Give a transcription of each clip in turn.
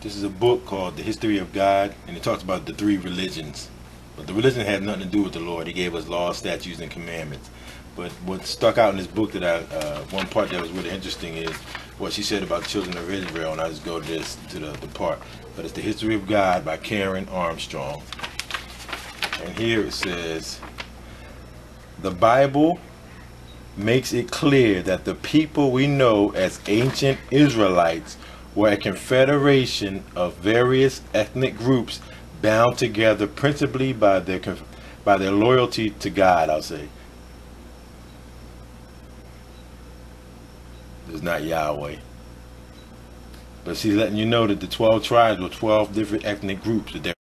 This is a book called The History of God, and it talks about the three religions. But the religion had nothing to do with the Lord. He gave us laws, statutes, and commandments. But what stuck out in this book one part that was really interesting is what she said about children of Israel, and I just go to the part. But it's The History of God by Karen Armstrong. And here it says, the Bible makes it clear that the people we know as ancient Israelites were a confederation of various ethnic groups bound together principally by their loyalty to God, I'll say. It's not Yahweh. But she's letting you know that the 12 tribes were 12 different ethnic groups that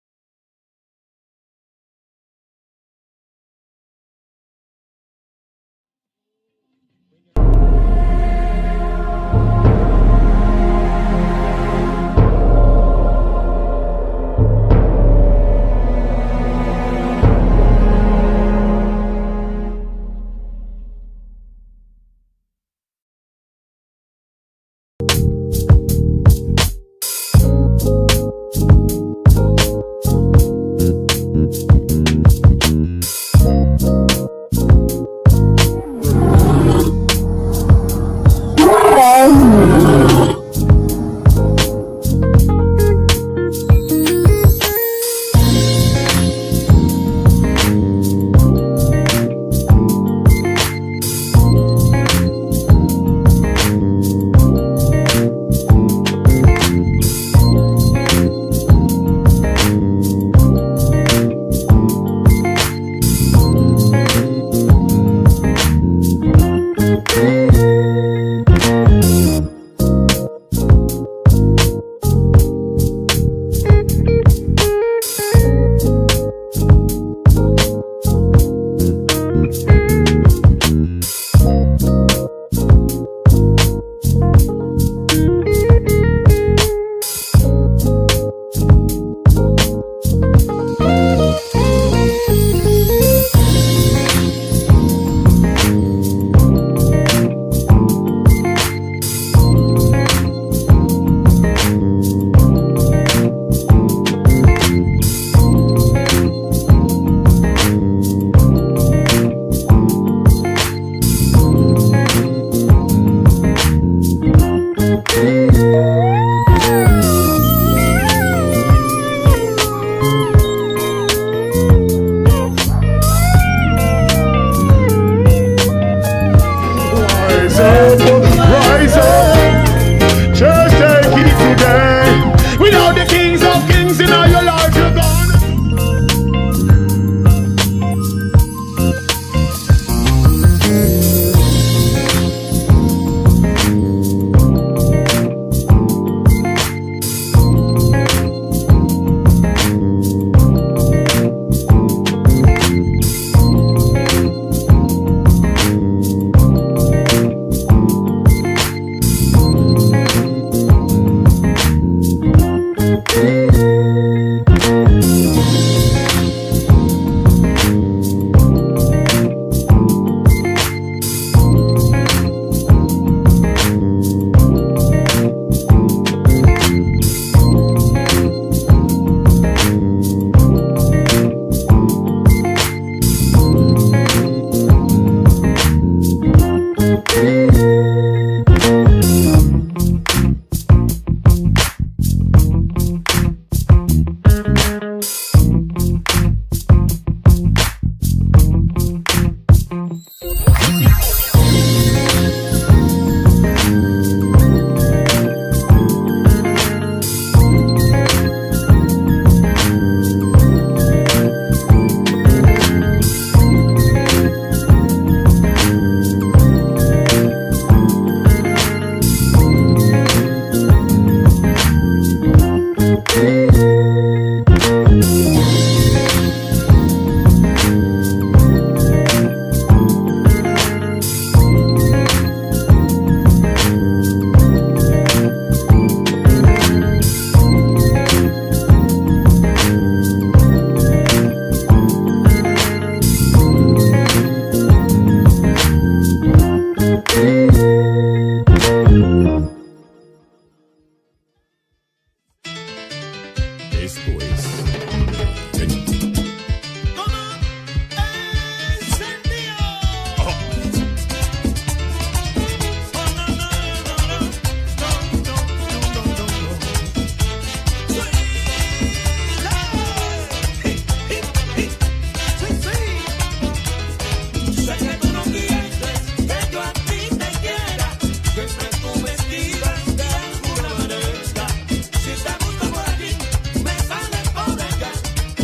Esto es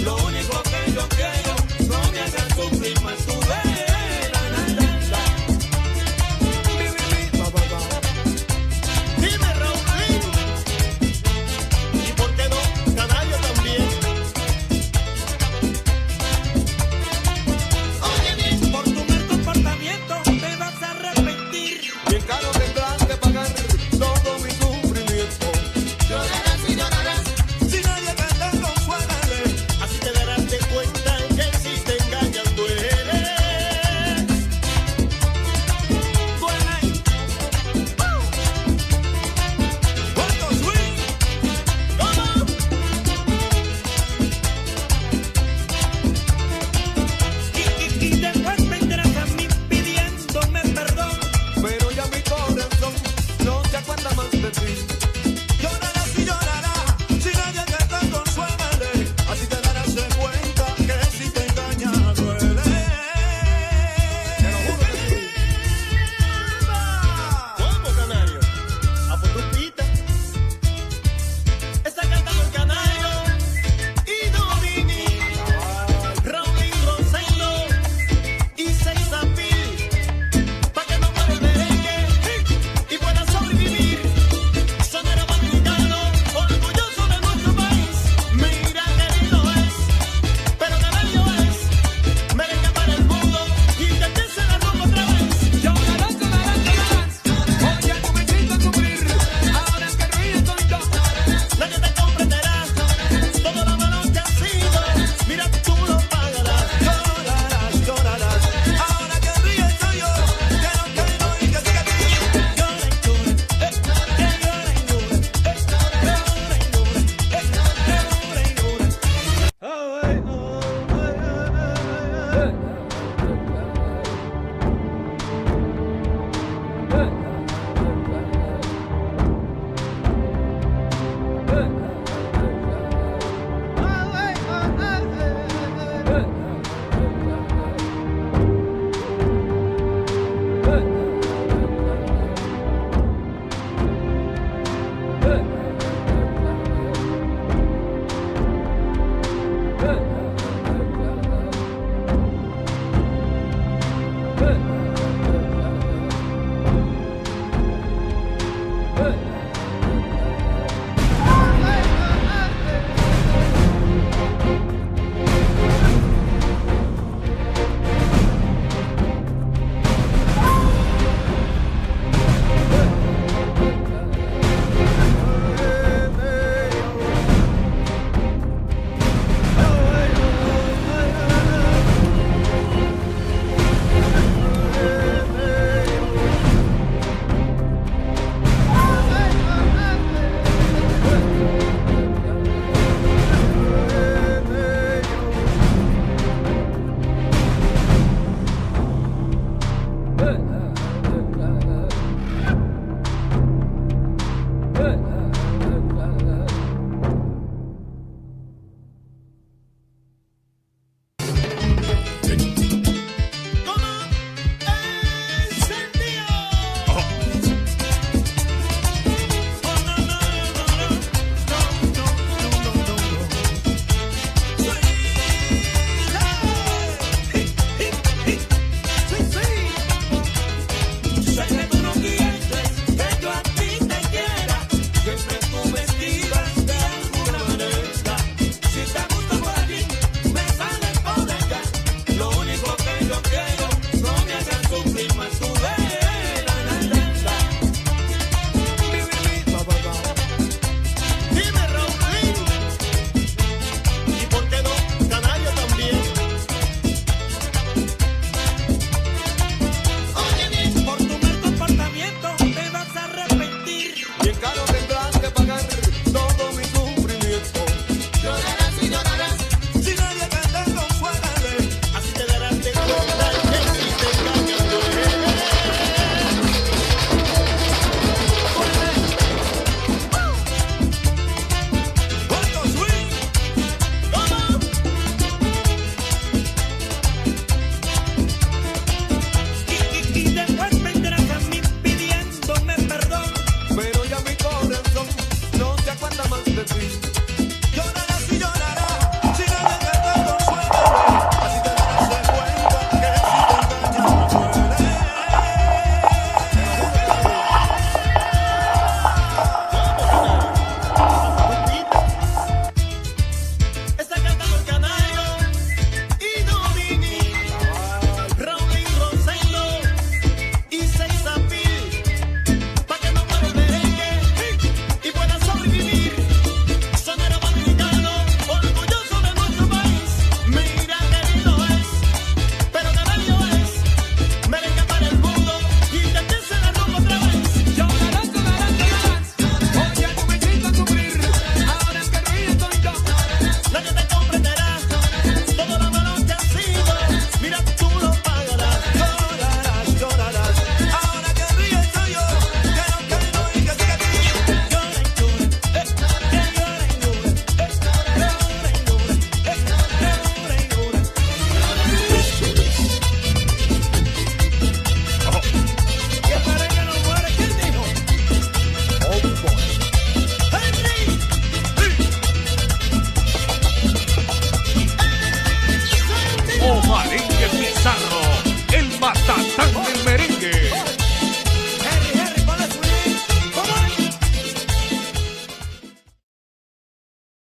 Lo único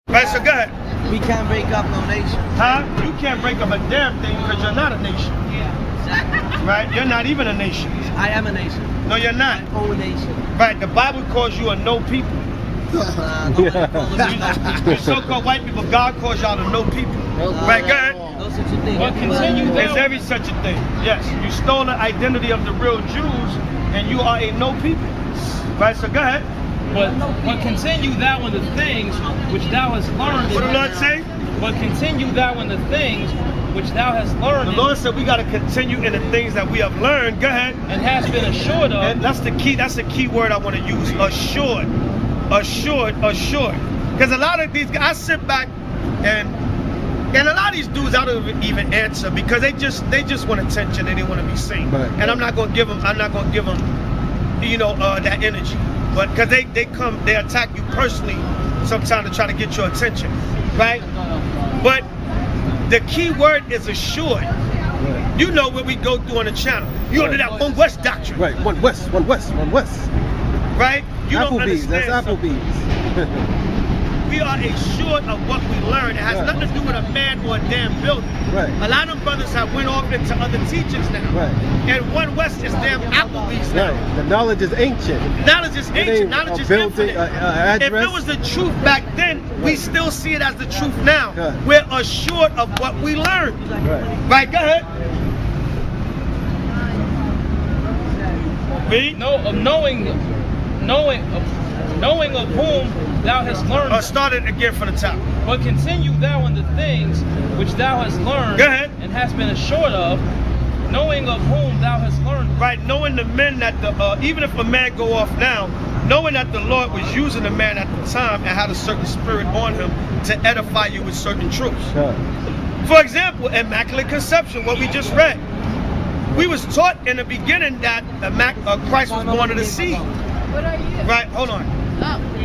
Right, so go ahead. We can't break up no nation. Huh? You can't break up a damn thing because you're not a nation. Right? You're not even a nation. I am a nation. No, you're not. My own nation. Right, the Bible calls you a no people. You so-called white people, God calls y'all a no people. Right, go ahead. No such a thing. But continue There's down. every such a thing. Yes, you stole the identity of the real Jews and you are a no people. Right, so go ahead. But continue thou in the things which thou hast learned. What the Lord say? But continue thou in the things which thou hast learned. The Lord said we got to continue in the things that we have learned. Go ahead. And hast been assured of. And that's the key word I want to use. Assured. Assured. Because a lot of these guys, I sit back and a lot of these dudes I don't even answer because they just want attention and they want to be seen. Right. And I'm not gonna give them you know, that energy. But because they attack you personally sometimes to try to get your attention, right? But the key word is assured. Right. You know what we go through on the channel. You under that one West doctrine. Right, one West. Right? You don't Applebee's, understand that's something. Applebee's. We are assured of what we learn. It has Right. nothing to do with a man or a damn building. Right. A lot of brothers have went off into other teachings now. Right. And one West is damn Applebee's now. Right, the knowledge is ancient. Knowledge is It ancient, ain't knowledge a is building, infinite. address. If it was the truth back then, we Right. still see it as the truth now. Right. We're assured of what we learned. Right. Right, go ahead. Read. Knowing of whom thou hast learned. Start it again from the top. But continue thou in the things which thou hast learned. Go ahead. And hast been assured of, knowing of whom thou hast learned. Right, knowing the men that even if a man go off now, knowing that the Lord was using the man at the time and had a certain spirit on him to edify you with certain truths. Right. For example, Immaculate Conception, what we just read. We was taught in the beginning that Christ was born of the seed. Right, hold on.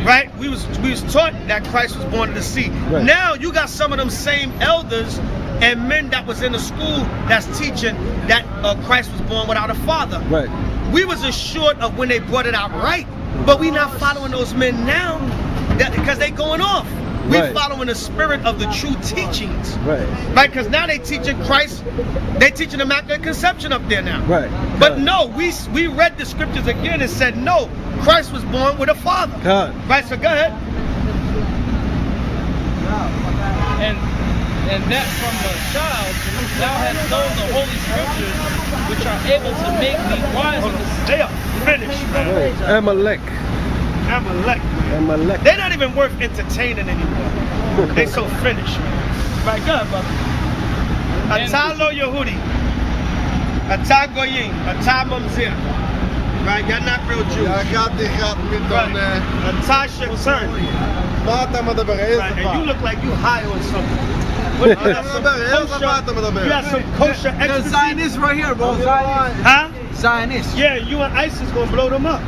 Right, we was taught that Christ was born of the seed. Right. Now you got some of them same elders and men that was in the school that's teaching that Christ was born without a father. Right. We was assured of when they brought it out right, but we not following those men now because they going off. We Right. following the spirit of the true teachings. Right. Right, because now they teaching Christ, they teaching Immaculate Conception up there now. Right. But no, we read the scriptures again and said no, Christ was born with a father. God. Right, so go ahead. And that from a child thou hast known the holy scriptures, which are able to make thee wise in the They are finished, man. Right. Amalek. Amalek. They're not even worth entertaining anymore. They so finished, man. Right, go ahead, brother. Atah lo Yehudi. Atah Goyim. Atah Mamzir. Right, you're not real Jews. Right. Atah Shetzern. Right, and you look like you high on something. What, you got some kosher ecstasy? Zionist right here, bro. Zionist. Huh? Zionist. Yeah, you and ISIS gonna blow them up.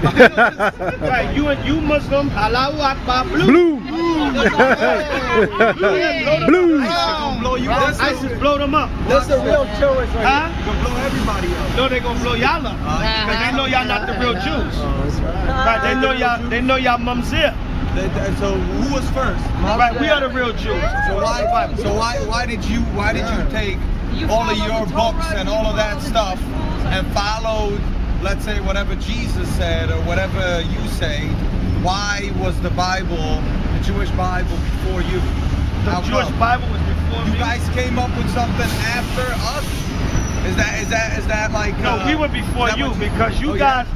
Right, you Muslim, Allahu Akbar, blue. Blues. Blow you up. ISIS blow them up. That's the real Jewish right Huh? here. Gonna blow everybody up. No, they gonna blow y'all up. Because they know y'all not the real Jews. Right, they know y'all mamzer. So who was first? Right, we are the real Jews. Why did you take all of your books and all of that stuff and followed, let's say, whatever Jesus said or whatever you say? Why was the Bible, the Jewish Bible, before you? The Jewish Bible was before me. You guys came up with something after us? Is that like? No, we were before you because you guys.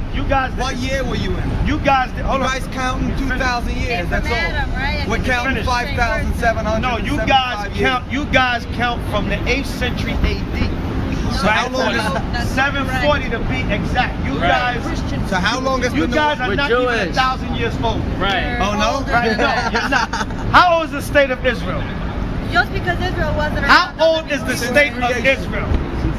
What year were you in? You guys. Hold You on. guys counting 2,000 years. That's all. We're counting Finish. 5,700. No, you guys count. You guys count from the 8th century AD. So how long is? 740 to be exact. You guys. So how long has You been? guys are We're not Jewish. even 1,000 years old. Right. Oh no. Right? No, you're not. How old is the state of Israel? Just because Israel wasn't How around old is the state of Israel?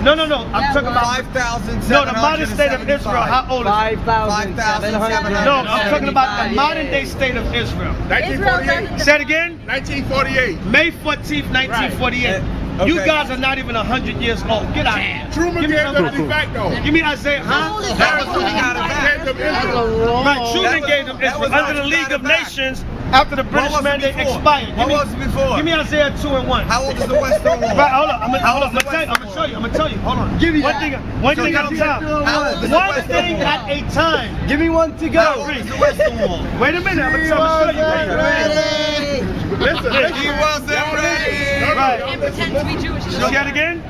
No. I'm talking about. 5,700. No, the modern state of Israel. How old is it? 5,700. No, I'm talking about the modern day state of Israel. 1948. Say it again. 1948. May 14th, 1948. You Okay. guys are not even 100 years old. Get out of here. Truman Give me gave them something. de facto. Give me Isaiah, huh? That was when he got it back. Gave them Israel. Right, Truman gave them that was Israel under the when he League got of it back. Nations after the British was it mandate before? expired. What was it before? Give me Isaiah 2 and 1. How old is the Western Wall? Right, hold on. I'm How old gonna is the tell you. I'm Western gonna show you. I'm gonna tell you. Hold on. Give me one that. thing. One So thing at a how time. old is the One Western thing Wall? at a time. Give me one to How go. old is the Western Wall? Wait a minute. I'm gonna show you. Listen, He wasn't ready. Right. Can't pretend to be Jewish. Say it again.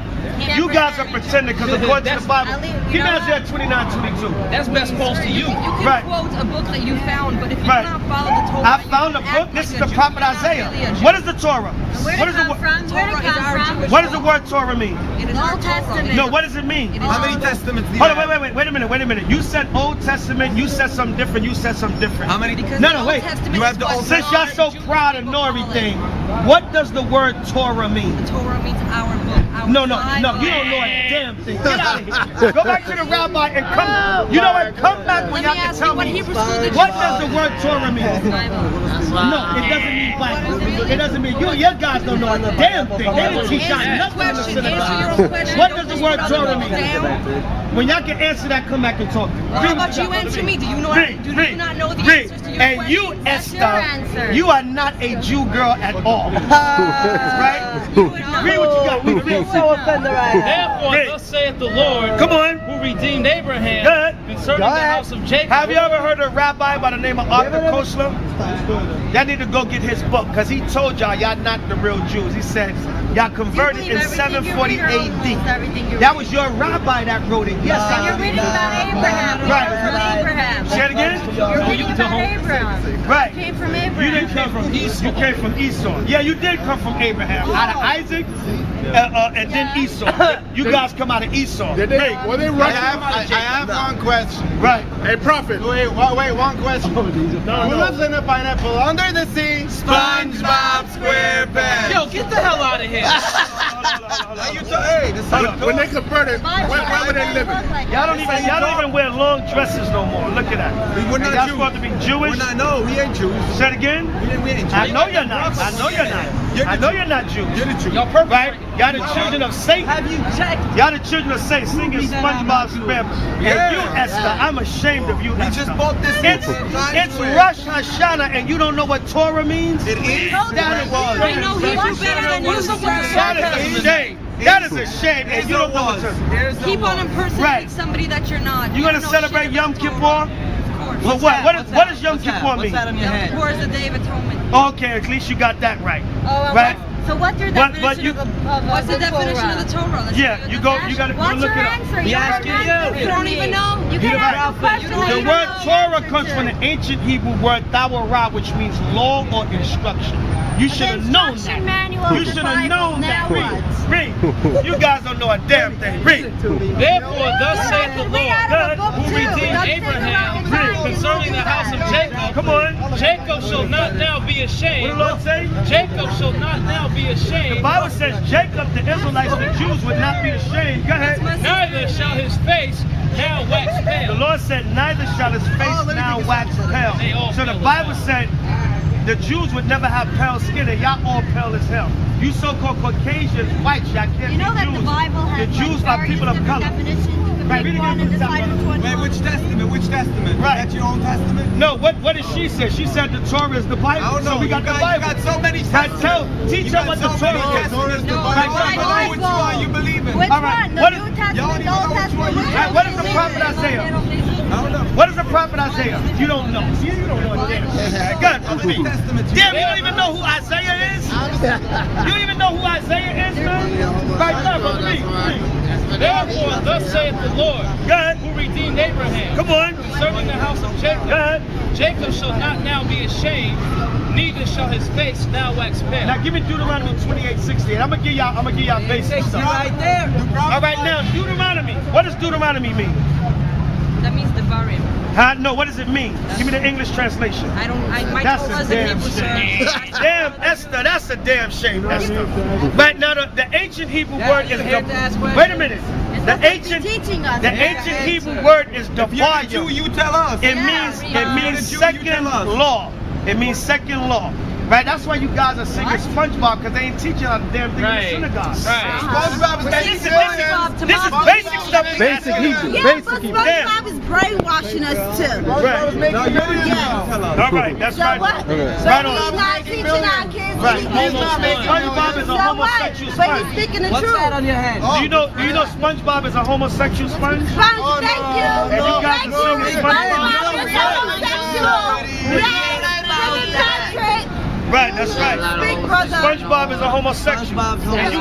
You guys are pretending because according to the Bible, give me Isaiah 29:22. That's best close to you. You can Right. quote a book that you found, but if you Right. do not follow the Torah, I you found a can book. act This is like the a Jew. prophet You're not Isaiah. really a Jew. What is the Torah? Where What did is it the come word? from? Where did it come from? What does the word Torah mean? It is our Old Torah. Testament. No, what does it mean? It is How many our- testaments do you Hold on, have? wait a minute. You said Old Testament, you said something different, you said something different. How many? Because No, the Old wait. Testament You is have the what Old Since y'all so non-Jewish proud to people know call it. everything, what does the word Torah mean? Torah means our book. Our No, you Bible. don't know a damn thing. Get out of here. Go back to the rabbi and come. You know what? Come back when Let y'all me can ask tell you, what me. Hebrew school did you What go does the to? word Torah mean? No, it doesn't mean Bible. It doesn't mean your guys don't know a damn thing. They didn't teach y'all nothing in the Answer your own synagogue. question. What Don't does the just word put other Torah people mean? down. When y'all can answer that, come back and talk to me. Well, how about you answer me? Do you know? Do you not know the Read. answers to your And questions? you, That's your Esther, answer. you are not a Jew girl at all. Right? You would know. Read what you got. We feel so offended right now. Therefore, Read. thus saith the Lord, Come on. who redeemed Abraham Good. concerning Go the ahead. house of Jacob. Have you ever heard of a rabbi by the name of Arthur Koestler? Y'all need to go get his book because he told y'all not the real Jews. He said y'all converted in 740 AD. That was your rabbi that wrote it. Yes, And you're reading about Abraham. Right. From Abraham. Say it again. You're reading about Abraham. Right. You came from You Abraham. didn't come from Esau. You came from Esau. Yeah, you did come from Abraham. Out of Isaac and then Esau. You guys come out of Esau. Did they, were they I Russian? have one question. Right. Hey, prophet. Wait, one question. Who lives in a pineapple under the sea? SpongeBob SquarePants. Yo, get the hell out of here. Hey, this is When they converted, where were they living? Y'all don't even wear long dresses no more. Look at that. We're not Y'all Jews. supposed to be Jewish. We're not. No, we ain't Jews. Say it again. We ain't Jews. I know you're not. I know you're not. I know you're not Jews. You're the Jew. Y'all perfect. Right? Y'all the children of Satan. Have you checked? Y'all the children of Satan singing SpongeBob SquarePants. And you, Esther, I'm ashamed of you, We Esther. just bought this. It's Rosh Hashanah and you don't know what Torah means? It is. That is I know Hebrew better than you. That is a shame. That is a shame. And you don't know what Torah. Keep on impersonating Right. somebody that you're not. You gonna don't know celebrate shit Yom about Kippur? Torah. For what? What does Yom Kippur What's mean? that on your Yom head? Kippur is the Day of Atonement. Okay, at least you got that right. Oh, Right? So what's your But definition you- what's the definition of the Torah? Let's Yeah, do you the go. dash. You gotta What's look your it up. answer? He You asking you. don't even know. You You're can't right. ask a question. that The you word don't know Torah the comes answer from the to. ancient Hebrew word Tawarah, which means law or instruction. You should have known instruction that. manual You of the should have Bible. known Now that. Read. Read. You guys don't know a damn thing. Read. Therefore, thus saith the Read out of a Lord, book, who too. redeemed Don't take Abraham the wrong side. concerning the house of Jacob. Come on. Jacob shall not now be What ashamed. the Lord say? Jacob shall not now be The ashamed. Bible says Jacob, the Israelites, the Jews would not be ashamed. Go ahead. Neither shall his face now wax The pale. Lord said, neither shall his face now wax pale. So the Bible said, the Jews would never have pale skin, and y'all all pale as hell. You so-called Caucasians, whites, y'all can't You know be that Jews. the Bible has The Jews like are people of color. definitions. You Right, can read pick it one again and from the top, decide brother. which one. Wait, which testament? Which testament? Right. Is that your own testament? No, what did she say? She said the Torah is the Bible. I don't know. So we got the Bible. You got so many Right, testaments. teach You them got what the so many Torah is. testaments. No, I don't Bible. know which one you believe in. Which All right, one? The what is- New Y'all Testament, don't the even Old know which Testament. one you Which Right, one what do is you the believe prophet in? Isaiah? I don't know. What is the prophet Isaiah? You don't know. See, you don't know it. Good. How many testaments? Damn, you don't even know who Isaiah is? You don't even know who Isaiah is, man? Right there, brother. Read. Therefore, thus saith the Lord, Good. who redeemed Abraham, Come on. concerning the house of Jacob. Good. Jacob shall not now be ashamed, neither shall his face now wax pale. Now give me Deuteronomy 28:60, and I'm gonna give y'all basic stuff. Right there. All right, now Deuteronomy. What does Deuteronomy mean? That means Devarim. Huh? No, what does it mean? Give me the English translation. My That's Torah a is in damn Hebrew, shame. sir. Damn, Esther, that's a damn shame, Esther. Right now, the ancient Hebrew word is here to ask questions. wait a minute. It's The not what ancient you're teaching us. the ancient Hebrew word is If you're the Jew, Devarim. you tell us. It Yeah, means yeah. it means Jew, you second tell us. law. It means second law. Right, that's why you guys are singing SpongeBob, because they ain't teaching a damn thing Right. in the synagogue. Right. SpongeBob is But getting this is serious. This is basic stuff. we Basic gotta do. Hebrew. Yeah, Basic but Hebrew. SpongeBob is brainwashing us too. Right. No, you're the Jew. Yes. Tell us. All right, that's So right. what? Okay. So Right he's on. not teaching our kids. Right. He's not making SpongeBob is a So what? homosexual But sponge. he's speaking the What's truth. that on your hand? Do you know SpongeBob is a homosexual sponge? Sponge, thank you. And you guys Thank are you. singing SpongeBob SpongeBob? is homosexual. Yes. Patrick. Right, that's right. Speak, brother. SpongeBob is a homosexual. SpongeBob's And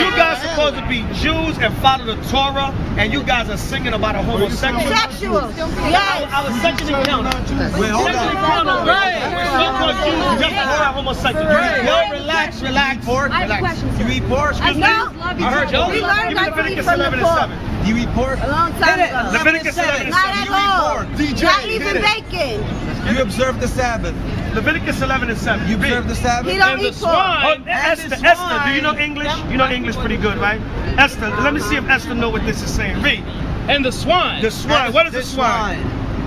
you guys supposed to be Jews and follow the Torah, and you guys are singing about a homosexual. Sexual. Yes. Our second encounter. Wait, hold Second on. encounter. So-called Jews just about homosexual. Yo, relax. Pork? I have a question, sir. You eat pork? I No. love you. I heard you. We learned Give me not to eat Leviticus from the 11 and pork. 7. You eat pork? A long time ago. Leviticus 11 and Not 7. at You eat all. pork. DJ, Not hit even it. bacon. You observe the Sabbath. Leviticus 11 and 7. You observe the Sabbath? He don't And the eat pork. swine. Oh, Esther, do you know English? You know English pretty good, right? Esther, let me see if Esther know what this is saying. Read. And the swine, The swine. What is the swine?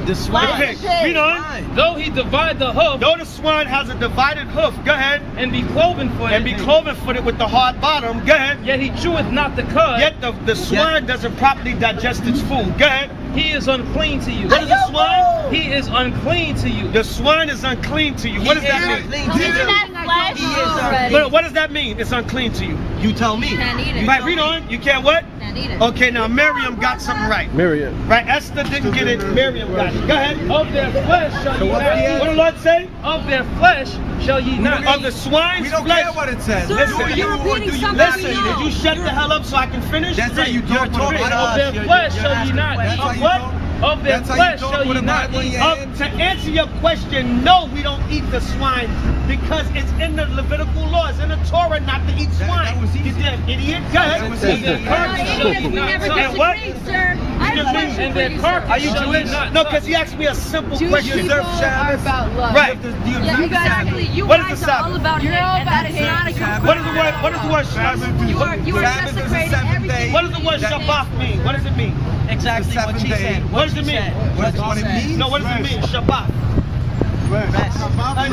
The The swine. pig. Read on. though he divide the hoof Though the swine has a divided hoof, go ahead, and be cloven footed, and be cloven footed with the hard bottom, go ahead. yet he cheweth not the cud, Yet the swine doesn't properly digest its food. Go ahead. he is unclean to you. What is the swine? He is unclean to you. The swine is unclean to you. What does that mean? But what does that mean? It's unclean to you. You tell me. Can't eat it. Right, read on. You can't what? Can't eat it. Okay, now Miriam got something right. Miriam. Right, Esther didn't get it. Miriam got it. Go ahead. Of their flesh shall ye what's not the eat. What did the Lord say? Of their flesh shall ye not Of eat. the swine's We don't flesh. care what it says. Sir, Listen, you're you or repeating do you something not Listen, eat did it? you shut the hell up so I can finish? That's how you Read. talk Read. with Of their us. flesh shall ye not That's eat. how Of you what? talk. Of their That's how you flesh talk shall with ye a not Bible in eat. your hand. To answer your question, no, we don't eat the swine because it's in the Levitical laws, in the Torah, not to eat swine. that was easy. You damn idiot. Go ahead. That was Of easy. their carcass shall ye We not never touch. And what? disagreed, sir. I have a question And for their you, carcass Are you sir. shall ye Jewish? not No, touch. because he asked me a simple Jewish question. You observe Sabbath. Right. Do you Yeah, observe the Sabbath? exactly. You What is guys the are all Sabbath? about hate, and that is not a good What is the word? What is the word? Sabbath. You are Sabbath is the desecrating seventh everything. day. What does the word Shabbat mean? What does it mean? Exactly what she said. What does it mean? What it means? No, what does it mean? Shabbat.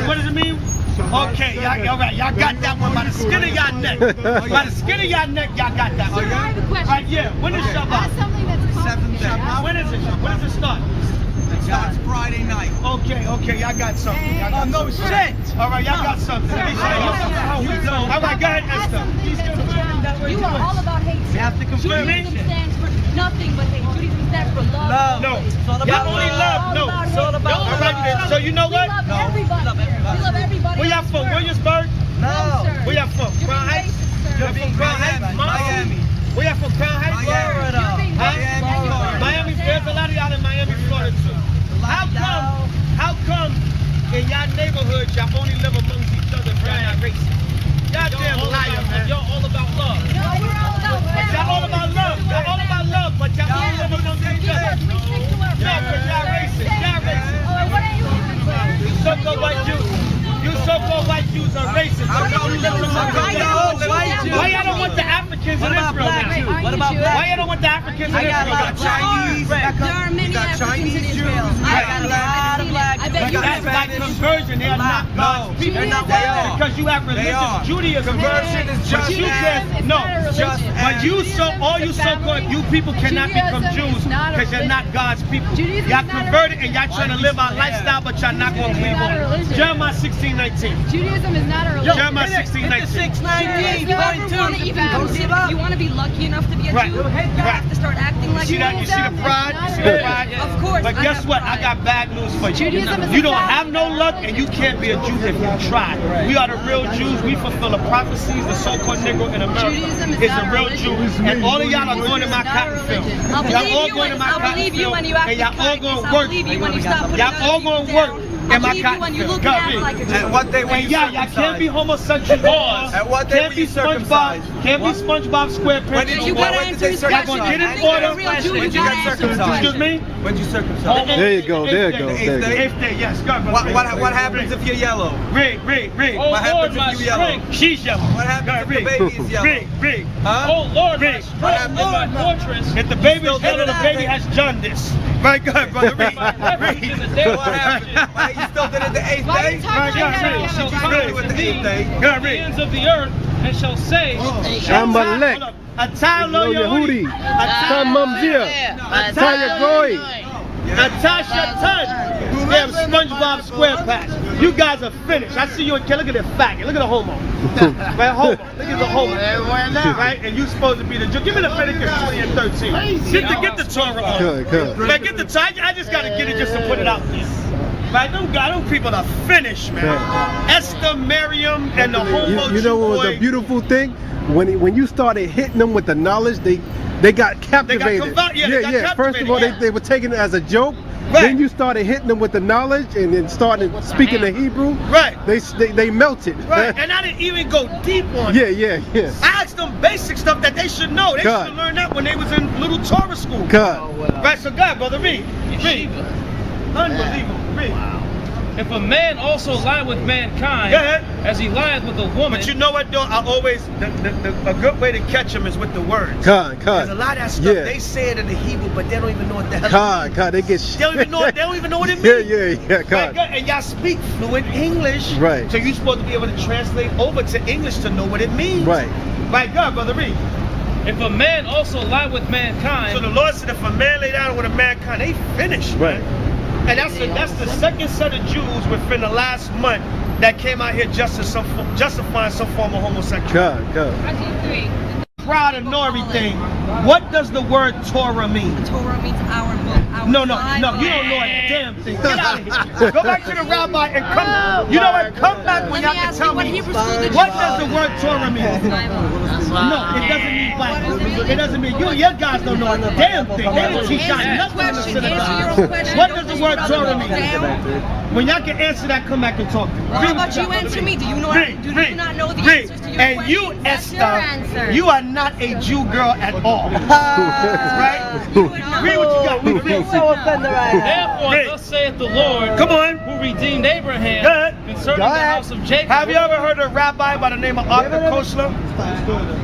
What does it mean? Okay, y'all, all right, y'all got that one by the skin of y'all neck. By the skin of y'all neck, y'all got that one. Sir, I have a question. Right, yeah. When is Shabbat? something that's Seventh day. When is it? When does it start? It starts Friday night. Okay, y'all got something. Y'all got no something. shit. All right, y'all got something. Let me show you. All right, go ahead, Esther. You are all about hate. You have to confirm Judaism it. stands for nothing but hate. Judaism stands for love. No, It's all about y'all only love. No, It's all about all right. So you know We what? love everybody. We love everybody. Where y'all from? Williamsburg? No. sir. Where y'all from? You're Crown being Heights? racist, sir. You're from Crown Heights? Miami. Where y'all from? Crown Heights? Miami. You're being Huh? racist. and you're Florida. Miami, there's a lot of y'all in Miami, Florida too. How come in y'all neighborhood y'all only live amongst each other and y'all not racist? Y'all damn liar, man. Y'all all about love. No, we're all about Y'all all about love. Y'all all about love, but y'all only live amongst each other. Because we stick to our No, because y'all racist. Y'all racist. Oh, what are you looking for? You so-called white Jews. You so-called white Jews are racist. How But y'all come only live amongst each other. white Jews? Why y'all don't want the Africans What in about Israel black now? Jews? Are What you about Jewish? black? Why y'all don't want the Africans in I got a Israel? lot of Chinese. There are many You got Africans Chinese in Jews. Israel. I got a lot of black. I bet you That's by conversion. They are not God's people. They're not. They are. Because you have They religious are. Judaism. Conversion is just But you as- can't. No. just But you all you so-called you people cannot become Judaism Jews is not a because you're not God's people. Judaism Y'all is not a converted and religion. y'all trying to live our lifestyle, but y'all not going to cleave not a on. religion. Jeremiah 16:19. Judaism is not a religion. Jeremiah Hit it. 16:19. 619.2. If you want to be lucky enough to be a Right. Jew, you Right. have to start acting like You see that? You see the pride? You see the pride? Of course. But I guess have what? pride. I got bad news for you. Judaism is You a don't bad have no luck, and you can't be a Jew if you try. We are the real Jews. We fulfill the prophecies. The so-called Negro in America Judaism is is not a a real religion. Jew, and all of y'all are going to my It's not a cotton field. religion. I'll Y'all believe all you going to my I'll cotton believe you field, when you act and y'all all kindness. going to I'll work. believe you when you stop putting Y'all other all people going to work down. in I'll my believe you cotton when you field. look Got at me. like a And Jew. what day were And you y'all can't be circumcised? homosexual. At what day Can't were be you SpongeBob. circumcised? Can't be SpongeBob SquarePants. When did no you more. get gotta when did answer they this Y'all gonna circumcise? get in You're a order. real Jew, When you did you gotta get answer the circumcised? Excuse me? When did you circumcise? There you go, there you go, The there you eighth go. day? Eighth day, yes. Go ahead, What happens if you're yellow? Read. Oh What Lord, happens my if you yellow? strength. She's yellow. What happens if the baby is yellow? Read. Huh? Oh Lord, my Read. strength and my fortress. If the baby's still yellow, the did it baby after. has jaundice. Right, go ahead, brother. Read. My refuge in the day So of what happened? affliction. Why you still did it the eighth Why are day? you talking like Right, that? Shall What you come do with to the eighth thee day? Go from the read. ends of the earth and shall say, Amalek. Atalo Yehudi. Yehudi. Tam Mamzir. Taya Goy. Natasha Tun. Damn SpongeBob SquarePants. You guys are finished. I see you in Look at the faggot. Look at the homo. Right, homo. Look at the homo. Right? And you supposed to be the Jew. Give me the Leviticus 20 and 13. Get the Torah on. Good. Man, get the Torah. I just got to get it just to put it out there. Right? Them people are finished, man. Esther, Miriam, and the homo You know what was Jew a beautiful thing? When you started hitting them with the knowledge, they got captivated. They got First of all, captivated. they were taking it as a joke. Right. Then you started hitting them with the knowledge and then started speaking the Hebrew. Right. They melted. Right, and I didn't even go deep on it. Yeah. I asked them basic stuff that they should know. They should God. have learned that when they was in little Torah school. God. Right, so God, brother, read. Unbelievable. Read. if a man also lie with mankind, Go ahead. as he lieth with a woman, But you know what, though? I always, a good way to catch them is with the words. God. There's a lot of that stuff, Yeah. they say it in the Hebrew, but they don't even know what the hell it means. God, they get They don't even know what it Yeah, means. God. Right, good. And y'all speak fluent English. Right. So you're supposed to be able to translate over to English to know what it means. Right. Right, good, brother, read. if a man also lie with mankind, So the Lord said if a man lay down with a mankind, they finished, Right. man. And that's the second set of Jews within the last month that came out here justifying some form of homosexuality. God. Proud to know everything. What does the word Torah mean? Torah means our book. Our No, Bible. you don't know a damn thing. Get out of here. Go back to the rabbi and come. You know what? Come back when Let y'all me can ask tell you, what me. Hebrew school did you What go does to? the word Torah mean? No, it doesn't mean Bible. It doesn't mean your guys don't know a damn thing. They didn't teach y'all nothing in the Answer your own synagogue. question. What Don't does the just word put Torah other mean? people down. When y'all can answer that, come back and talk to me. Well, Read how what about you got, answer brother. me? Do you know? Read, Do you read, not know the read. answers to your And questions? you, That's your Esther, answer. you are not a Jew girl at all. Right? You would know. Read what you got. Read. therefore Read. thus saith the Lord, Come on. who redeemed Abraham Go ahead. concerning the house of Jacob. Have you ever heard of a rabbi by the name of Arthur Koestler?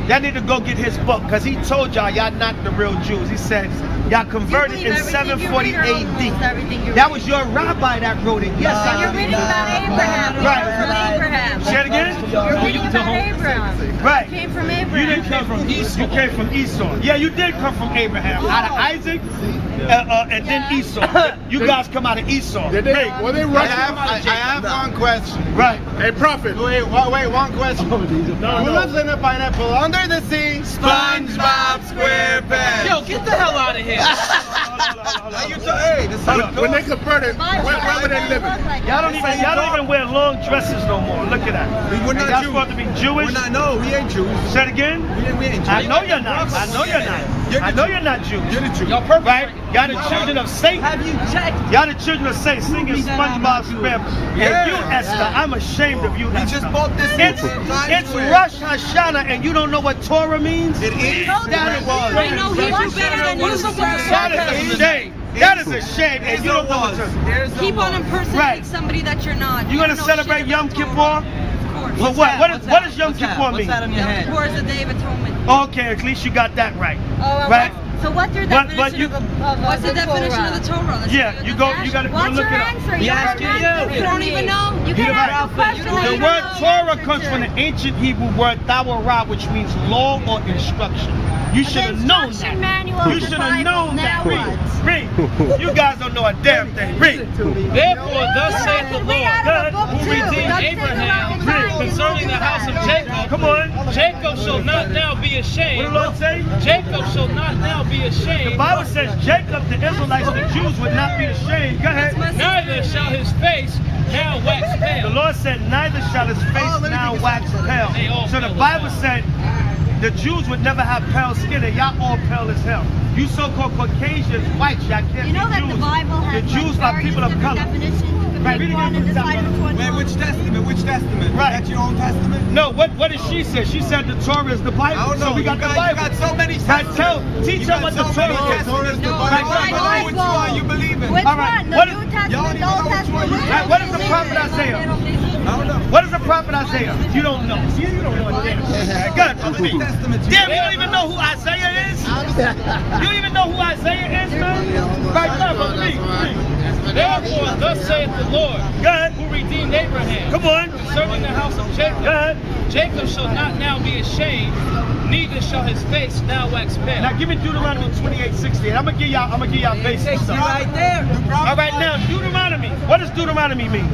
Y'all need to go get his book because he told y'all not the real Jews. He said y'all converted in 740 AD. That was your rabbi that wrote it. Yes, You're reading about Abraham. Right. From Abraham. Say it again? You're reading about Abraham. Right. You came from You Abraham. didn't come from Esau. You came from Esau. Yeah, you did come from Abraham. Out of Isaac and then Esau. You guys come out of Esau. Did they? Right. Were they I Russian? have one question. Right. Hey, prophet. Wait, one question. Who lives in a pineapple under the sea? SpongeBob SquarePants. Yo, get the hell out of here. Hey, this is When they converted, where were they living? Y'all don't even wear long dresses no more. Look at that. We're not Y'all Jews. supposed to be Jewish. We're not. No, we ain't Jews. Say it again. We ain't Jews. I know you're not. I know you're not. I know you're not Jews. You're the Jew. Y'all perfect. Right? Y'all the children of Satan. Have you checked? Y'all the children of Satan singing SpongeBob SquarePants. Yeah. And you, Esther, I'm ashamed of you, We Esther. just bought this. It's Rosh Hashanah and you don't know what Torah means? It is. That it was. I know Hebrew better than you. That is a shame. That is a shame. And you don't know what Torah. Keep on impersonating Right. somebody that you're not. You gonna celebrate Yom Kippur? So what does Yom Kippur What's mean? that on your Yom head? Kippur is the Day of Atonement. Okay, at least you got that right. Oh, Right? so what's your But definition you- of What's the definition of the Torah? Let's Yeah, see what you the go. definition- You gotta What's look your it up. answer? He You asking don't you. answer You don't me. even know? You You're can't right. ask a question. You don't The and even word know the Torah answer comes to. from the ancient Hebrew word Tawara, which means law or instruction. You should have known that. Instruction manual You of the should have Bible. known Now that. what? Read. You guys don't know a damn thing. Read. Therefore, thus saith the We Lord, out of a book who too. redeemed Don't say Abraham the wrong thing. concerning the house of Jacob. Come on. Jacob shall not now be What the ashamed. Lord say? Jacob shall not now be The ashamed. Bible says Jacob, the Israelites, the Jews would not be ashamed. Go ahead. Neither shall his face now wax The pale. Lord said, neither shall his face now wax pale. So the Bible said the Jews would never have pale skin, and y'all all pale as hell. You so-called Caucasians, whites, y'all can't You know be that Jews. the Bible has The Jews are people of color. definitions. You Right, can read pick it one again and from the decide top. which one. Wait, which testament? Which testament? Right. That's your own testament? No, what did she say? She said the Torah is the Bible. I don't know. So we got the you Bible. got so many Right, testaments. teach You them got what the so many Torah is. testaments. No, I don't right, even know which one you believe in. Which All right, one? The what New is- Testament, y'all the don't Old even know which Testament. one you- Right, what is the prophet Isaiah? I don't know. What is the prophet Isaiah? You don't know. See, you don't know a damn thing. Good, How brother. many testaments? Damn, you don't even know who Isaiah is? You don't even know who Isaiah is, man? Right there, brother. Read. Therefore, thus saith the Lord, Good. who redeemed Abraham Come on. concerning the house of Jacob. Good. Jacob shall not now be ashamed, neither shall his face now wax pale. Now give me Deuteronomy 28:60. I'm gonna give y'all basic stuff. Right there. All right, now Deuteronomy. What does Deuteronomy mean?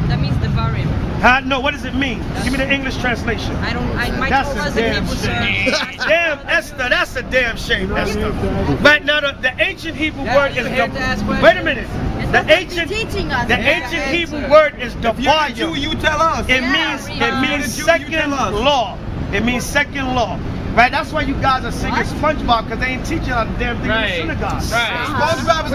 That means the Barim. Huh? No, what does it mean? Give me the English translation. My That's Torah a is in damn Hebrew, shame. sir. Damn, Esther, that's a damn shame, Esther. Right now, the ancient Hebrew Yeah, word you is have to ask questions. wait a minute. It's The supposed to be ancient teaching us. the Yeah. ancient Hebrew word is If you're a Jew, devarim. you tell us. It Yeah, means read it on. means You second tell us. law. It means second law. Right? That's why you guys are singing SpongeBob, because they ain't teaching a damn thing Right. in the synagogue. Right. SpongeBob is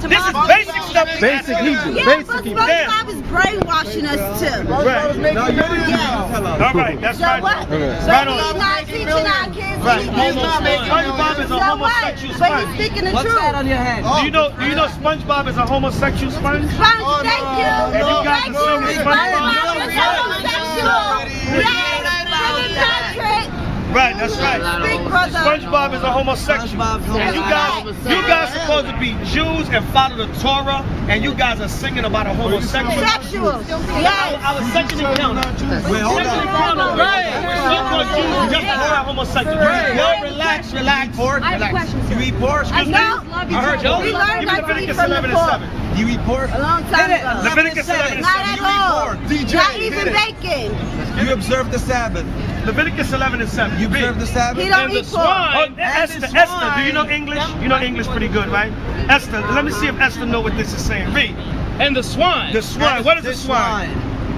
This is basic stuff. Basic Hebrew. Yeah, Basic but Hebrew. SpongeBob is brainwashing us too. Right. No, you tell us. All right, that's So right. what? So Right he's on. not teaching our kids. Right. He's not making SpongeBob is a So homosexual what? But sponge. he's speaking the What's truth. that on your head? Do you know SpongeBob is a homosexual sponge? Sponge, thank you. And you guys Thank are so you. SpongeBob. SpongeBob is homosexual. Yes, Patrick. Right, that's right. Big brother. SpongeBob is a homosexual. SpongeBob's And you guys supposed to be Jews and follow the Torah, and you guys are singing about a homosexual. Sexuals. Yes. I was second encounter. Wait, hold Second on. encounter. So-called Jews just about homosexual. Yo, relax. I have a question, You sir. eat pork? I know. I heard you. We learned Give me not to eat Leviticus from the 11 and pork 7. You eat pork? A long time ago. Leviticus 11 and Not 7. at all. DJ, Not hit even it. bacon. You observe the Sabbath. Leviticus 11 and 7. You observe the Sabbath? He don't And the eat pork. swine, Esther, do you know English? You know English pretty good, right? Esther, let me see if Esther know what this is saying. Read. and the swine, The swine. What is the swine?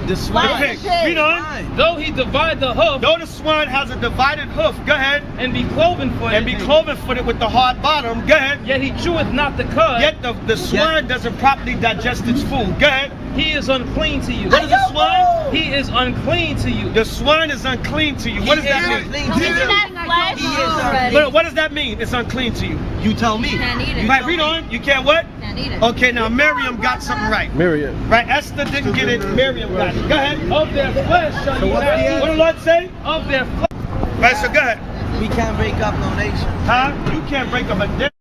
The The swine. pig. Read on. though he divide the hoof Though the swine has a divided hoof, go ahead, and be cloven footed, and be cloven footed with the hard bottom, go ahead. yet he cheweth not the cud, Yet the swine doesn't properly digest its food. Go ahead. he is unclean to you. What is the swine? He is unclean to you. The swine is unclean to you. What does that mean? But what does that mean? It's unclean to you. You tell me. Can't eat it. Right, read on. You can't what? Can't eat it. Okay, now Miriam got something right. Miriam. Right, Esther didn't get it. Miriam got it. Go ahead. Of their flesh shall you What have did the Lord say? of their flesh. Right, so go ahead. We can't break up no nation. Huh? You can't break up a